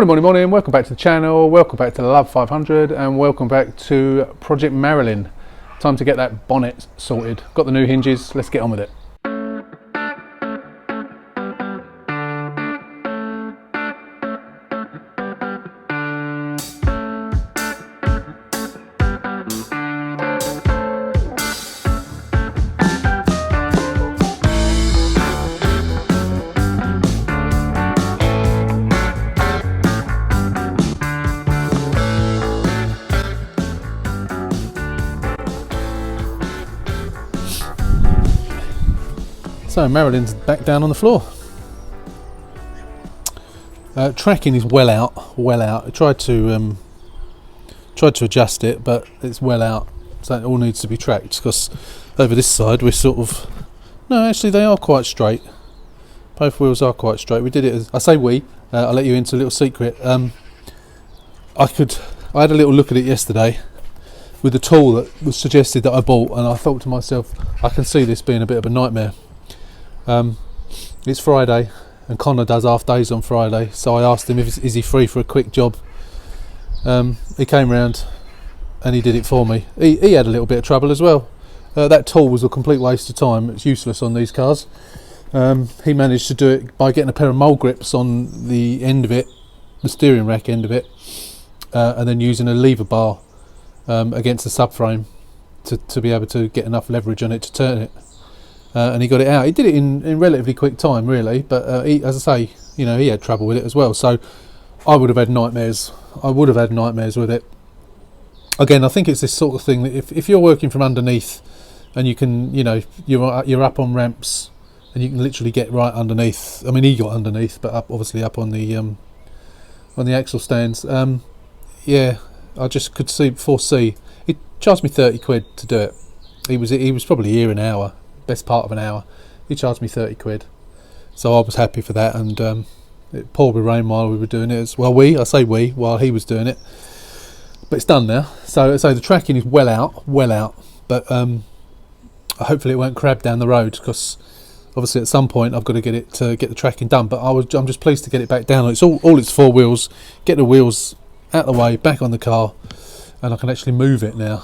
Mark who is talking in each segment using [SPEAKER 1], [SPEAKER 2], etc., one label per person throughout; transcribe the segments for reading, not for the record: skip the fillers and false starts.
[SPEAKER 1] Morning, welcome back to the channel, welcome back to the Love 500 and welcome back to Project Marilyn. Time to get that bonnet sorted. Got the new hinges, let's get on with it. So Marilyn's back down on the floor. Tracking is well out. I tried to adjust it, but it's well out, so it all needs to be tracked. Because over this side we're sort of, no, actually they are quite straight. Both wheels are quite straight. We did it as, I say we. I'll let you into a little secret. I had a little look at it yesterday with the tool that was suggested that I bought, and I thought to myself, I can see this being a bit of a nightmare. It's Friday and Connor does half days on Friday, so I asked him is he free for a quick job. He came round and he did it for me. He had a little bit of trouble as well. That tool was a complete waste of time. It's useless on these cars. He managed to do it by getting a pair of mole grips on the end of it, the steering rack end of it, and then using a lever bar against the subframe to be able to get enough leverage on it to turn it. And he got it out. He did it in relatively quick time, really. But he, as I say, he had trouble with it as well. So I would have had nightmares. With it. Again, I think it's this sort of thing that if you're working from underneath, and you can, you're up on ramps, and you can literally get right underneath. I mean, he got underneath, but obviously up on the axle stands. Yeah, I just could foresee. He charged me 30 quid to do it. He was probably here an hour. Best part of an hour. He charged me 30 quid, so I was happy for that. And it poured with rain while we were doing it as well. While he was doing it, but it's done now. So the tracking is well out. But hopefully it won't crab down the road, because obviously at some point I've got to get the tracking done. But I'm just pleased to get it back down. It's all its four wheels. Get the wheels out of the way, back on the car, and I can actually move it now.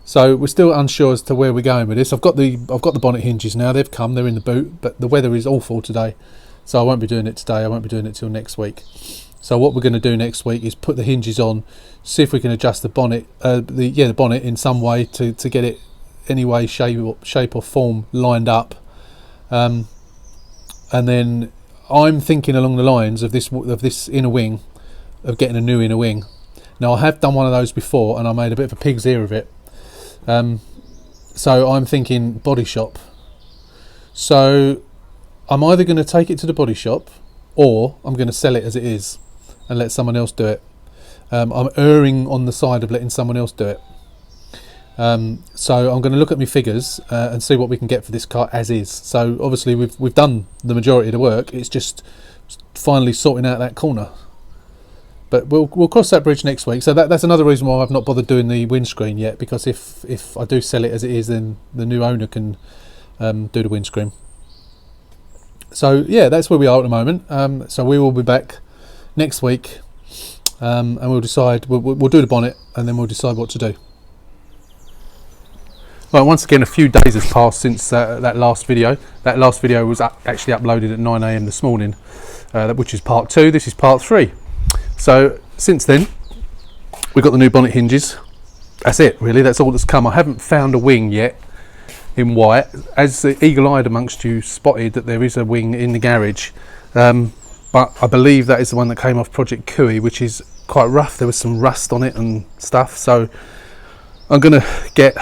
[SPEAKER 1] So we're still unsure as to where we're going with this. I've got the bonnet hinges now. They've come. They're in the boot, but the weather is awful today, so I won't be doing it today. I won't be doing it till next week. So what we're going to do next week is put the hinges on, see if we can adjust the bonnet, the bonnet in some way to get it any way, shape or form lined up. And then I'm thinking along the lines of this inner wing, of getting a new inner wing. Now I have done one of those before, and I made a bit of a pig's ear of it. So I'm thinking body shop. So I'm either going to take it to the body shop, or I'm going to sell it as it is and let someone else do it. I'm erring on the side of letting someone else do it. So I'm going to look at my figures and see what we can get for this car as is. So obviously we've done the majority of the work. It's just finally sorting out that corner. But we'll cross that bridge next week. So that's another reason why I've not bothered doing the windscreen yet, because if I do sell it as it is, then the new owner can do the windscreen. So yeah, that's where we are at the moment. So we will be back next week, and we'll decide. We'll do the bonnet, and then we'll decide what to do. Right, once again, a few days has passed since that last video. That last video was actually uploaded at 9 AM this morning, which is part 2. This is part 3. So since then, we've got the new bonnet hinges. That's it, really. That's all that's come. I haven't found a wing yet in white. As the eagle-eyed amongst you spotted that there is a wing in the garage, but I believe that is the one that came off Project Cooey, which is quite rough. There was some rust on it and stuff. So I'm going to get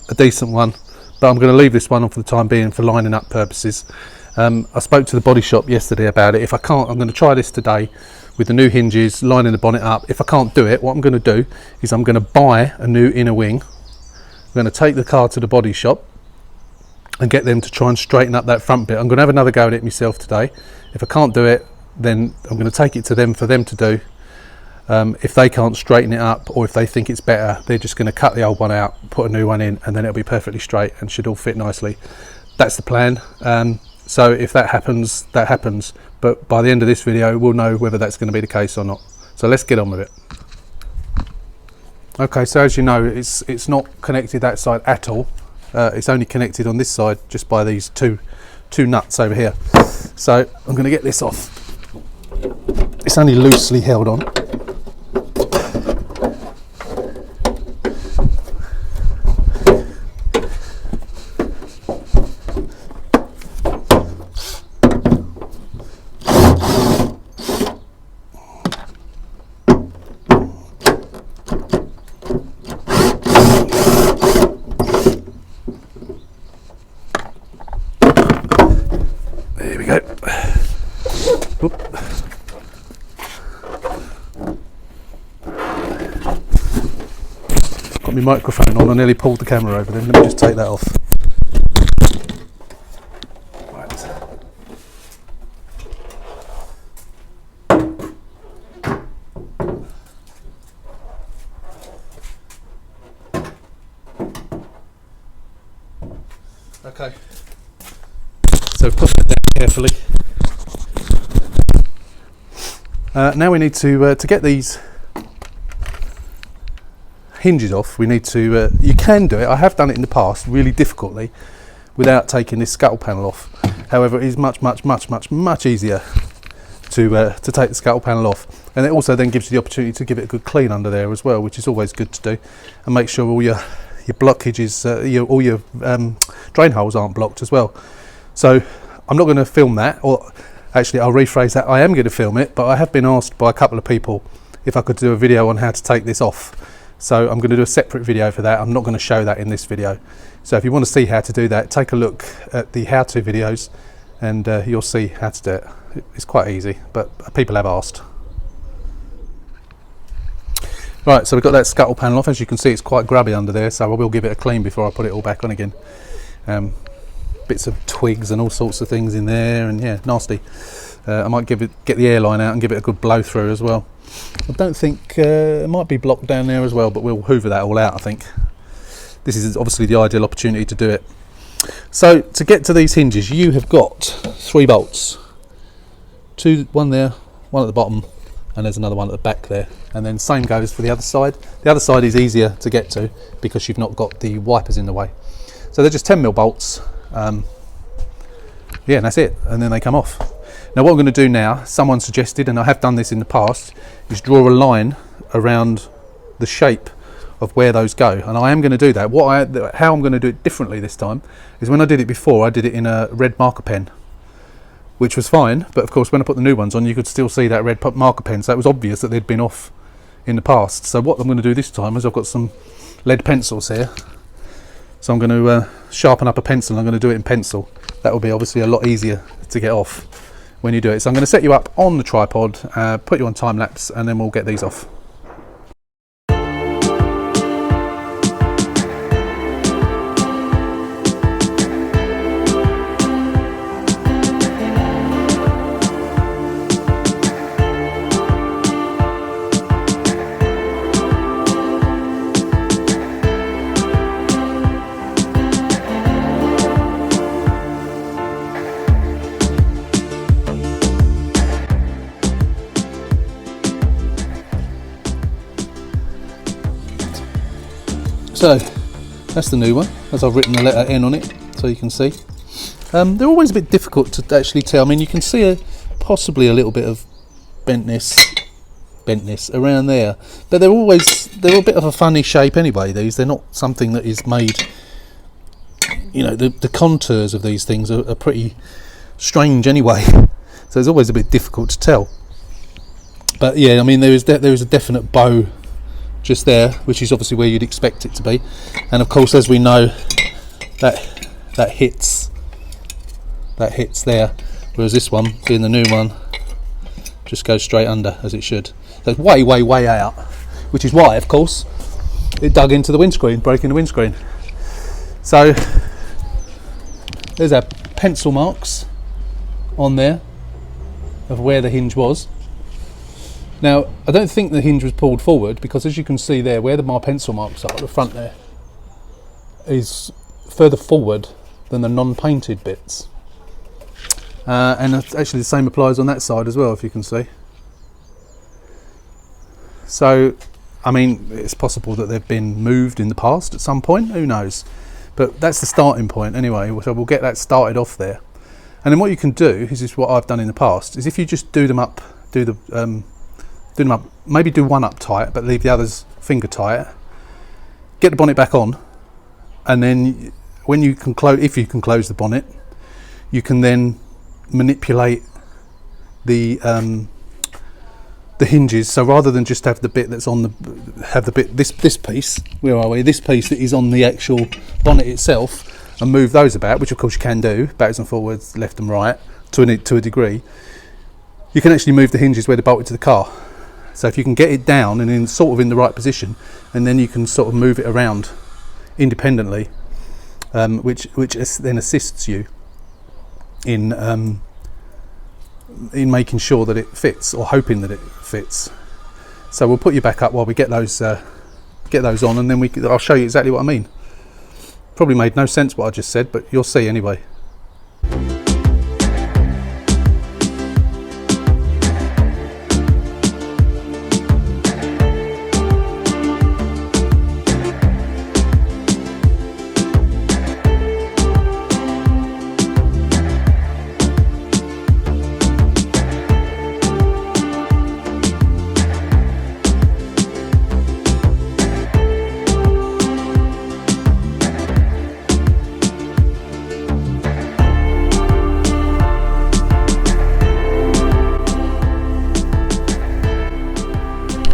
[SPEAKER 1] a decent one, but I'm going to leave this one on for the time being for lining up purposes. I spoke to the body shop yesterday about it. If I can't, I'm going to try this today with the new hinges, lining the bonnet up. If I can't do it, what I'm going to do is I'm going to buy a new inner wing. I'm going to take the car to the body shop and get them to try and straighten up that front bit. I'm going to have another go at it myself today. If I can't do it, then I'm going to take it to them for them to do. If they can't straighten it up, or if they think it's better, they're just going to cut the old one out, put a new one in, and then it'll be perfectly straight and should all fit nicely. That's the plan. So if that happens, that happens. but by the end of this video we'll know whether that's going to be the case or not. So let's get on with it. Okay, so as you know, it's not connected that side at all. It's only connected on this side just by these two nuts over here. So I'm going to get this off. It's only loosely held on. There we go. Oop. Got my microphone on. I nearly pulled the camera over then. Let me just take that off. Right. Okay. So put that down carefully. Now we need to get these hinges off. We need to. You can do it. I have done it in the past, really difficultly, without taking this scuttle panel off. However, it is much easier to take the scuttle panel off, and it also then gives you the opportunity to give it a good clean under there as well, which is always good to do, and make sure all your blockages, all your drain holes aren't blocked as well. So I'm not going to film that, or actually I'll rephrase that, I am going to film it, but I have been asked by a couple of people if I could do a video on how to take this off. So I'm going to do a separate video for that. I'm not going to show that in this video. So if you want to see how to do that, take a look at the how-to videos and you'll see how to do it. It's quite easy, but people have asked. Right, so we've got that scuttle panel off. As you can see, it's quite grubby under there, so I will give it a clean before I put it all back on again. Bits of twigs and all sorts of things in there, and yeah, nasty. I might get the airline out and give it a good blow through as well. I don't think it might be blocked down there as well, but we'll hoover that all out. I think this is obviously the ideal opportunity to do it. So to get to these hinges, you have got 3 bolts. One there, one at the bottom, and there's another one at the back there. And then same goes for the other side. The other side is easier to get to because you've not got the wipers in the way. So they're just 10mm bolts. Yeah, and that's it, and then they come off. Now what I'm going to do now, someone suggested, and I have done this in the past, is draw a line around the shape of where those go, and I am going to do that. How I'm going to do it differently this time is, when I did it before, I did it in a red marker pen, which was fine, but of course when I put the new ones on, you could still see that red marker pen, so it was obvious that they'd been off in the past. So what I'm going to do this time is, I've got some lead pencils here, so I'm going to sharpen up a pencil, and I'm going to do it in pencil. That will be obviously a lot easier to get off when you do it. So I'm going to set you up on the tripod, put you on time lapse, and then we'll get these off. So that's the new one, as I've written the letter N on it, so you can see. They're always a bit difficult to actually tell. I mean, you can see possibly a little bit of bentness around there, but they're a bit of a funny shape anyway. They're not something that is made, you know, the contours of these things are pretty strange anyway, so it's always a bit difficult to tell. But yeah, I mean, there is a definite bow just there, which is obviously where you'd expect it to be, and of course, as we know, that hits there, whereas this one, being the new one, just goes straight under as it should. So it's way out, which is why, of course, it dug into the windscreen, breaking the windscreen. So there's our pencil marks on there of where the hinge was. Now, I don't think the hinge was pulled forward, because as you can see there, where my pencil marks are at the front there, is further forward than the non-painted bits. and actually the same applies on that side as well, if you can see. So I mean, it's possible that they've been moved in the past at some point, who knows, but that's the starting point anyway. So we'll get that started off there, and then what you can do is what I've done in the past, is if you just do them up, maybe do one up tight but leave the others finger tight, get the bonnet back on, and then when you can close, if you can close the bonnet, you can then manipulate the hinges. So rather than just have the bit that's on this piece, where are we, this piece that is on the actual bonnet itself, and move those about, which of course you can do backwards and forwards, left and right to a degree, you can actually move the hinges where they're bolted to the car. So if you can get it down and in sort of in the right position, and then you can sort of move it around independently, which then assists you in making sure that it fits, or hoping that it fits. So we'll put you back up while we get those on, and then I'll show you exactly what I mean. Probably made no sense what I just said, but you'll see anyway.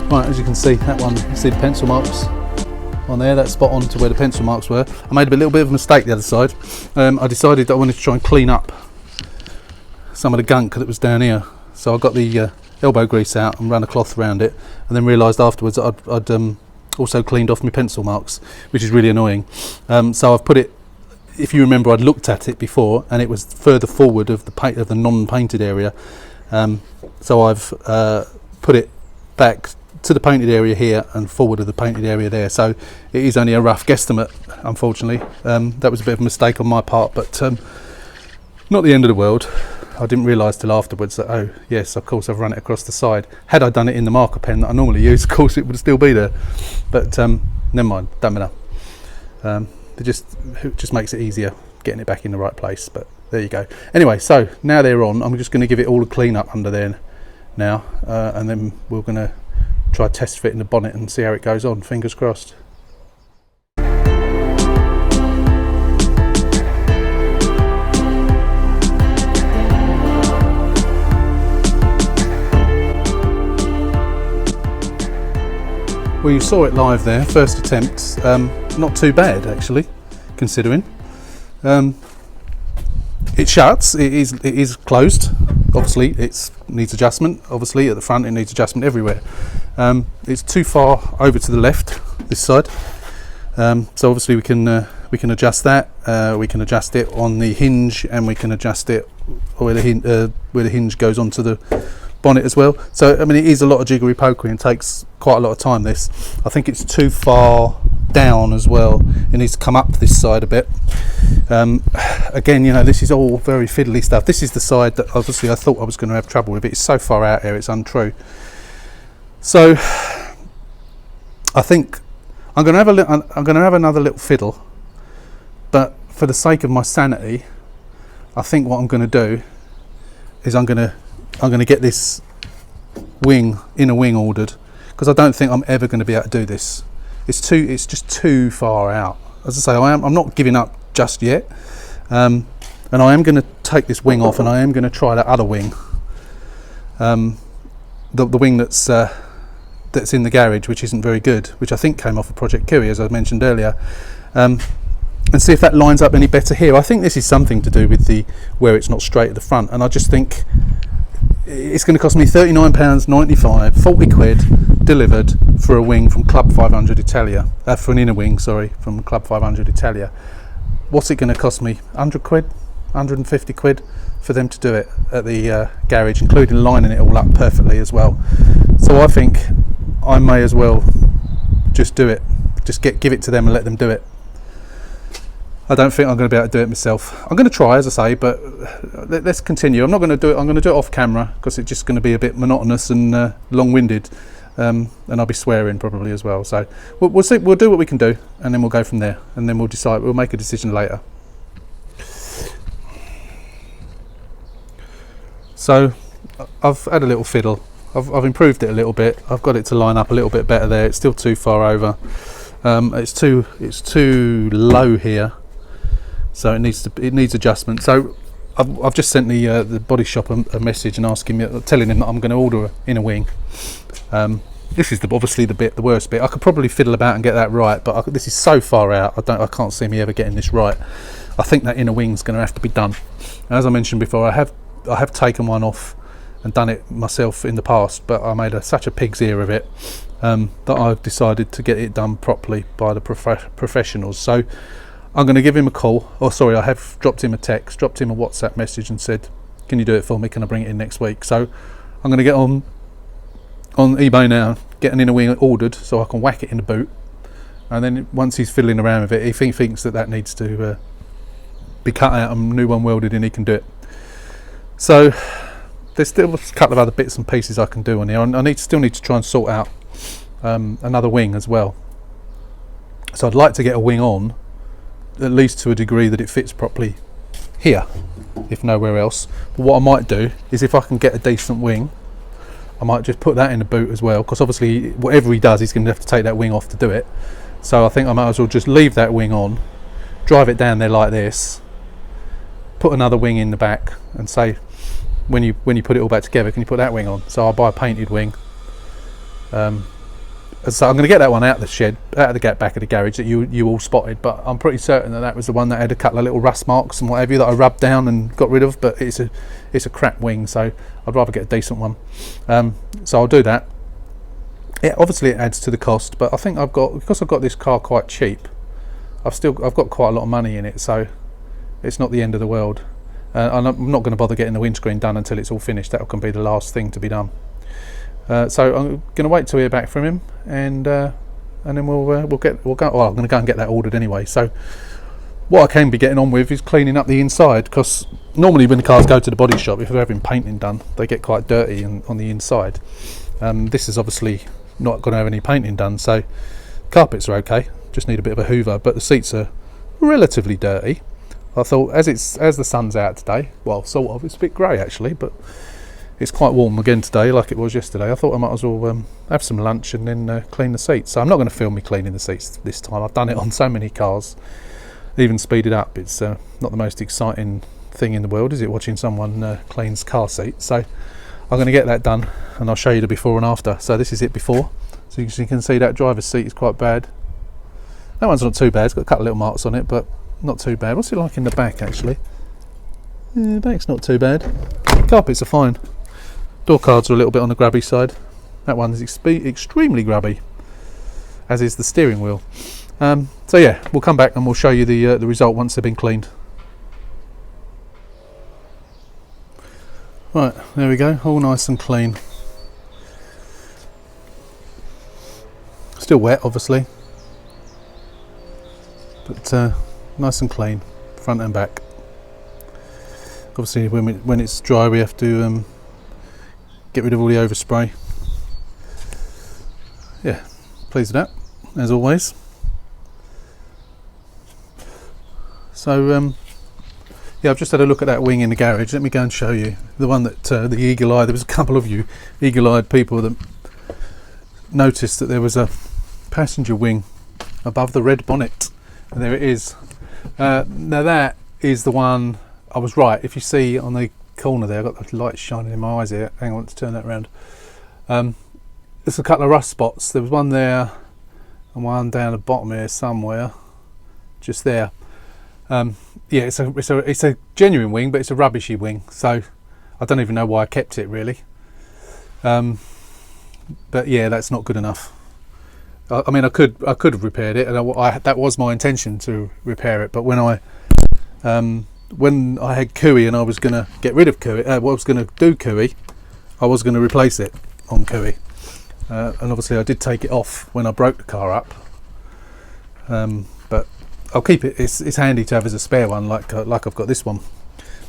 [SPEAKER 1] Right, as you can see, that one, you see the pencil marks on there, that's spot on to where the pencil marks were. I made a little bit of a mistake the other side. I decided that I wanted to try and clean up some of the gunk that was down here. So I got the elbow grease out and ran a cloth around it, and then realised afterwards that I'd also cleaned off my pencil marks, which is really annoying. So I've put it, if you remember, I'd looked at it before and it was further forward of the non-painted area. So I've put it back to the painted area here and forward of the painted area there. So it is only a rough guesstimate, unfortunately. That was a bit of a mistake on my part, but not the end of the world. I didn't realise till afterwards that, oh yes, of course I've run it across the side. Had I done it in the marker pen that I normally use, of course it would still be there, but never mind, don't matter. It just makes it easier getting it back in the right place, but there you go. Anyway, so now they're on, I'm just going to give it all a clean up under there now, and then we're going to try test fitting the bonnet and see how it goes on, fingers crossed. Well, you saw it live there, first attempt, not too bad actually, considering. It shuts, it is closed, obviously it needs adjustment, obviously at the front it needs adjustment everywhere. It's too far over to the left, this side, so obviously we can adjust that, we can adjust it on the hinge, and we can adjust it where the hinge goes onto the bonnet as well. So I mean, it is a lot of jiggery pokery and takes quite a lot of time. This, I think it's too far down as well, it needs to come up this side a bit. Again, you know, this is all very fiddly stuff. This is the side that obviously I thought I was going to have trouble with. It's so far out here, it's untrue. So I think I'm going to have another little fiddle, but for the sake of my sanity, I think what I'm going to do is I'm going to get this inner wing ordered, because I don't think I'm ever going to be able to do this. It's just too far out. As I say, I'm not giving up just yet, and I am going to take this wing off, and I am going to try that other wing, the wing that's in the garage, which isn't very good, which I think came off of Project Kiwi, as I mentioned earlier, and see if that lines up any better here. I think this is something to do with where it's not straight at the front, and I just think it's going to cost me £39.95, 40 quid delivered for a wing from Club 500 Italia, for an inner wing, sorry, from Club 500 Italia. What's it going to cost me? 100 quid, 150 quid for them to do it at the garage, including lining it all up perfectly as well. So I think I may as well just do it, just give it to them and let them do it. I don't think I'm going to be able to do it myself. I'm going to try, as I say, but let's continue. I'm not going to do it. I'm going to do it off camera because it's just going to be a bit monotonous and long-winded, and I'll be swearing probably as well. So we'll see. We'll do what we can do, and then we'll go from there, and then we'll decide. We'll make a decision later. So I've had a little fiddle. I've improved it a little bit. I've got it to line up a little bit better there. It's still too far over. It's too low here. So it needs adjustment. So I've just sent the body shop a message and telling him that I'm going to order an inner wing. This is obviously the worst bit. I could probably fiddle about and get that right, but this is so far out. I can't see me ever getting this right. I think that inner wing's going to have to be done. As I mentioned before, I have taken one off and done it myself in the past, but I made such a pig's ear of it that I've decided to get it done properly by the professionals. So I'm going to give him a call. I have dropped him a text, dropped him a WhatsApp message and said, can you do it for me? Can I bring it in next week? So I'm going to get on eBay now, get an inner wing ordered so I can whack it in the boot. And then once he's fiddling around with it, if he thinks that needs to be cut out and new one welded in, he can do it. So there's still a couple of other bits and pieces I can do on here. I still need to try and sort out another wing as well. So I'd like to get a wing on, at least to a degree that it fits properly here, if nowhere else. But what I might do is, if I can get a decent wing, I might just put that in the boot as well, because obviously whatever he does, he's going to have to take that wing off to do it. So I think I might as well just leave that wing on, drive it down there like this, put another wing in the back, and say, when you put it all back together, can you put that wing on? So I'll buy a painted wing. So I'm going to get that one out of the shed, out of the back of the garage that you all spotted, but I'm pretty certain that was the one that had a couple of little rust marks and what have you that I rubbed down and got rid of. But it's a crap wing, so I'd rather get a decent one. So I'll do that. Obviously it adds to the cost, but I think because I've got this car quite cheap, I've got quite a lot of money in it, so it's not the end of the world. I'm not going to bother getting the windscreen done until it's all finished. That can be the last thing to be done. So I'm going to wait to hear back from him, and then we'll go. Well, I'm going to go and get that ordered anyway. So what I can be getting on with is cleaning up the inside, because normally when the cars go to the body shop, if they're having painting done, they get quite dirty on the inside. This is obviously not going to have any painting done, so carpets are okay. Just need a bit of a hoover, but the seats are relatively dirty. I thought, as the sun's out today, well, sort of, it's a bit grey actually, but it's quite warm again today, like it was yesterday. I thought I might as well have some lunch and then clean the seats. So I'm not going to film me cleaning the seats this time. I've done it on so many cars, even speeded up. It's not the most exciting thing in the world, is it, watching someone cleans car seats? So I'm going to get that done, and I'll show you the before and after. So this is it before. So you can see that driver's seat is quite bad. That one's not too bad. It's got a couple of little marks on it, but not too bad. What's it like in the back actually? Yeah, the back's not too bad. Carpets are fine. Door cards are a little bit on the grubby side. That one is extremely grubby, as is the steering wheel. So yeah, we'll come back and we'll show you the result once they've been cleaned. Right, there we go, all nice and clean. Still wet, obviously, but nice and clean, front and back. Obviously, when it's dry, we have to get rid of all the overspray. Yeah, pleased with that, as always. So yeah, I've just had a look at that wing in the garage. Let me go and show you the one that the eagle eye. There was a couple of you eagle-eyed people that noticed that there was a passenger wing above the red bonnet, and there it is. Now that is the one. I was right. If you see on the corner there, I've got the light shining in my eyes here. Hang on, let's turn that around. There's a couple of rust spots. There was one there and one down the bottom here somewhere, just there. Yeah, it's a genuine wing, but it's a rubbishy wing, so I don't even know why I kept it really. But yeah, that's not good enough. I mean, I could have repaired it, and that was my intention to repair it. But when I had Cooey and I was going to get rid of Cooey, I was going to do Cooey, I was going to replace it on Cooey, and obviously I did take it off when I broke the car up. But I'll keep it. It's handy to have as a spare one, like I've got this one,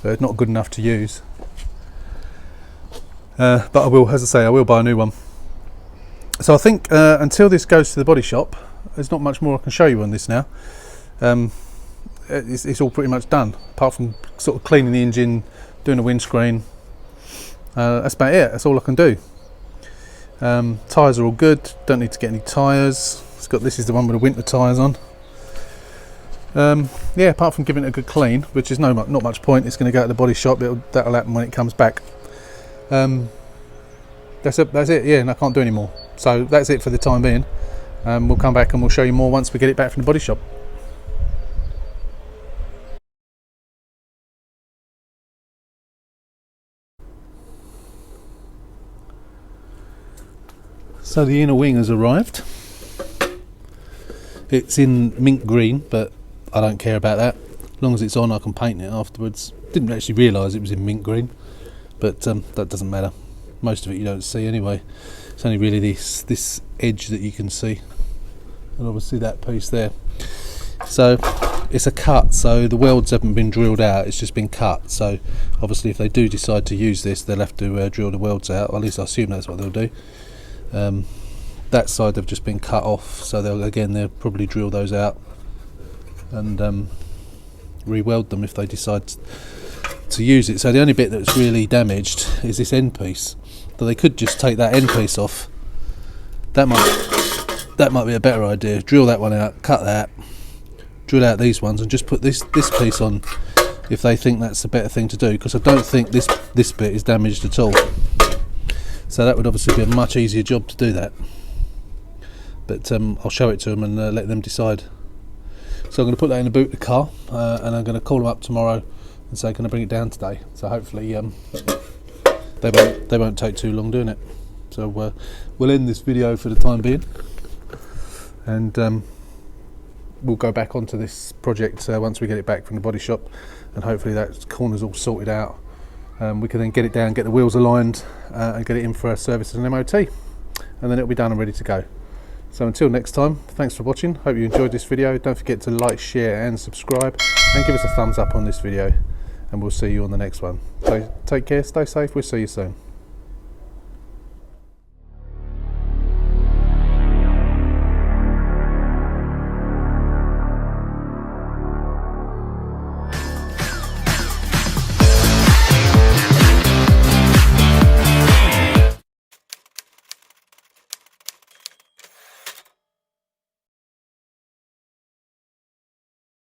[SPEAKER 1] but it's not good enough to use. But I will, as I say, I will buy a new one. So I think until this goes to the body shop, there's not much more I can show you on this now. It's all pretty much done, apart from sort of cleaning the engine, doing the windscreen. That's about it. That's all I can do. Tyres are all good. Don't need to get any tyres. This is the one with the winter tyres on. Yeah, apart from giving it a good clean, which is not much point. It's going to go to the body shop. That'll happen when it comes back. That's it. Yeah, and I can't do any more. So that's it for the time being. We'll come back and we'll show you more once we get it back from the body shop. So the inner wing has arrived. It's in mint green, but I don't care about that. As long as it's on, I can paint it afterwards. Didn't actually realise it was in mint green, but that doesn't matter. Most of it you don't see anyway. It's only really this edge that you can see, and obviously that piece there. So it's a cut, so the welds haven't been drilled out, it's just been cut. So obviously if they do decide to use this, they'll have to drill the welds out, or at least I assume that's what they'll do. That side have just been cut off, so they'll probably drill those out and re-weld them if they decide to use it. So the only bit that's really damaged is this end piece. So they could just take that end piece off. That might be a better idea. Drill that one out, cut that, drill out these ones, and just put this piece on if they think that's a better thing to do, because I don't think this bit is damaged at all. So that would obviously be a much easier job to do that. But I'll show it to them and let them decide. So I'm going to put that in the boot of the car, and I'm going to call them up tomorrow and say, can I bring it down today? So hopefully they won't take too long doing it. So we'll end this video for the time being, and we'll go back onto this project once we get it back from the body shop, and hopefully that corner's all sorted out. We can then get it down, get the wheels aligned, and get it in for a service and an MOT, and then it'll be done and ready to go. So until next time, thanks for watching. Hope you enjoyed this video. Don't forget to like, share and subscribe, and give us a thumbs up on this video, and we'll see you on the next one. So take care, stay safe, we'll see you soon.